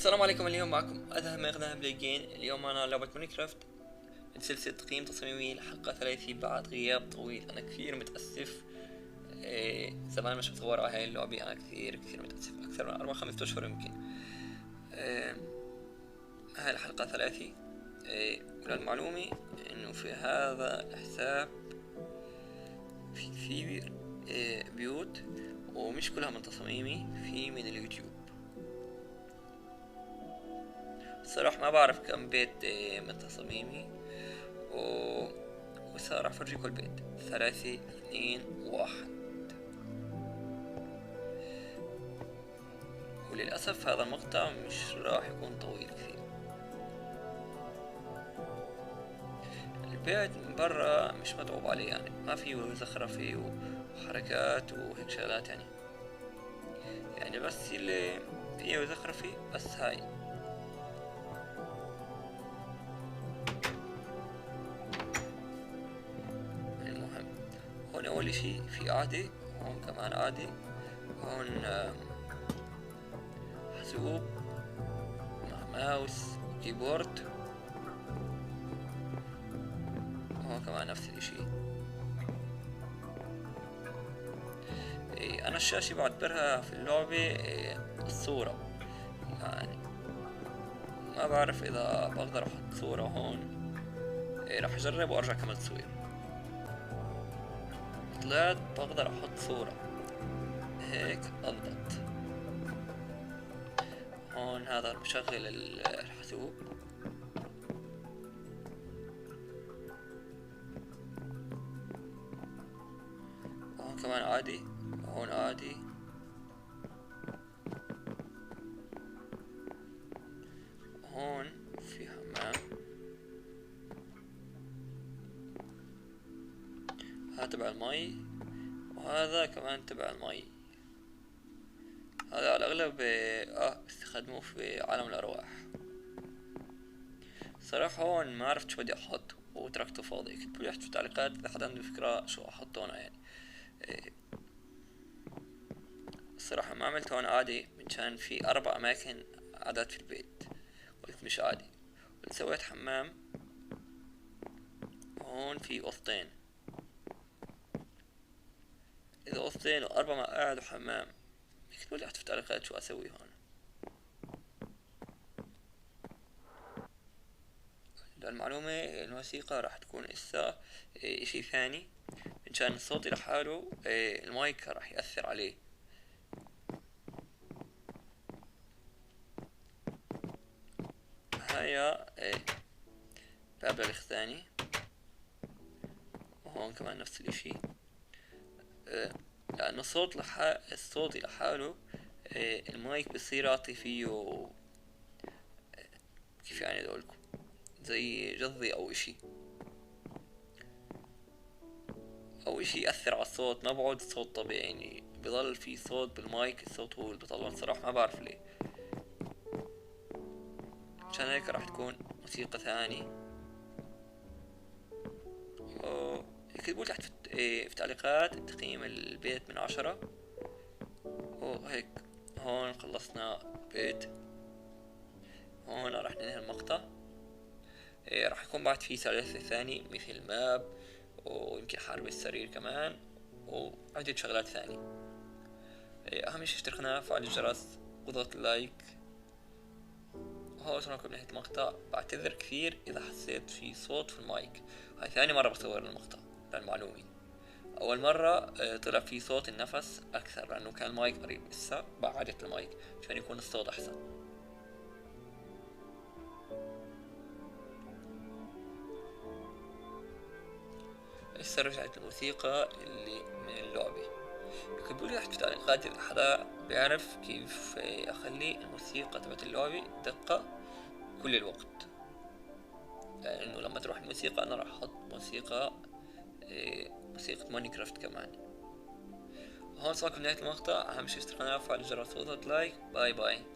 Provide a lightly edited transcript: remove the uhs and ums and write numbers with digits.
السلام عليكم. اليوم معكم أدهم إغنام بلايجين. اليوم أنا لعبة ماينكرافت من سلسلة تقييم تصميمي لحلقة 30 بعد غياب طويل. أنا كثير متأسف. زمان مش مصور على هاي اللعبة. أنا كثير متأسف، أكثر من 4-5 أشهر يمكن. هاي الحلقة 30. وللمعلومة إنه في هذا الحساب في كثير بيوت، ومش كلها من تصميمي، في من اليوتيوب. الصراحة ما بعرف كم بيت من تصاميمي وهسه راح افرجيكم البيت. 3 2 1. وللأسف هذا المقطع مش راح يكون طويل كثير. البيت من برا مش متعوب عليه، يعني ما فيه زخرفة وحركات وهيك شغلات، يعني بس اللي فيه زخرفة بس هاي. المهم هون أول اشي في قعدة، هون كمان قعدة، هون حاسوب مع ماوس وكيبورد، وهون كمان نفس الاشي. انا الشاشة بعتبرها في اللعبة الصورة، يعني ما بعرف اذا بقدر احط صورة هون. راح اجرب وارجع كمان تصوير. طلعت بقدر احط صورة هيك اضبط. هون هذا مشغل الحاسوب، وهون كمان عادي، وهون عادي، وهون في حمام. هذا تبع المي، وهذا كمان تبع المي. هذا على الأغلب استخدموه في عالم الأرواح. صراحة هون ما عرفت شو بدي أحط وتركته فاضي. كتبولي في التعليقات إذا حدا عنده فكرة شو أحط هون. يعني الصراحة ما عملت هون عادي منشان في 4 أماكن عادات في البيت، قلت مش عادي. قلت سويت حمام، هون في أوضتين. إذا أوضتين و4 مقاعد وحمام، اكتبولي تحت في التعليقات شو أسوي هون. للمعلومة الموسيقى راح تكون إسا إشي ثاني، منشان الصوت لحاله المايك راح يأثر عليه. هيا باب للإخزاني، وهون كمان نفس الاشي. لأنه الصوت لحاله المايك بصير يعطي فيه كيف يعني دولكم زي جظي أو إشي يأثر على الصوت. ما بعود الصوت طبيعي، يعني بضل في صوت بالمايك، الصوت هو اللي بيطلع. صراحة ما بعرف ليه. عشان هيك راح تكون موسيقى ثاني. اكتبوا تحت في تعليقات تقييم البيت من 10. وهيك هون خلصنا بيت. هون راح ننهي المقطع. راح يكون بعد في ثلاثة ثاني مثل ماب، ويمكن حرب السرير كمان، وعدة شغلات ثانية. أهم شي اشترك قناة، فعل الجرس، وضغط اللايك. وصلنا لكم نهاية المقطع. بعتذر كثير إذا حسيت في صوت في المايك. هاي ثاني مرة بصور المقطع للمعلومة. أول مرة طلع في صوت النفس أكثر لأنه كان المايك قريب. إسا بعدت المايك عشان يكون الصوت أحسن. هسه رجعت الموسيقى اللي من اللعبة. اكتبولي تحت في التعليقات إذا حدا بيعرف كيف أخلي الموسيقى تبعت اللعبة دقة كل الوقت، لأنه لما تروح الموسيقى أنا راح أحط موسيقى ماينكرافت كمان. هون صاركم نهاية المقطع. أهم شي اشترك قناة، فعل الجرس، وضغط لايك. باي باي.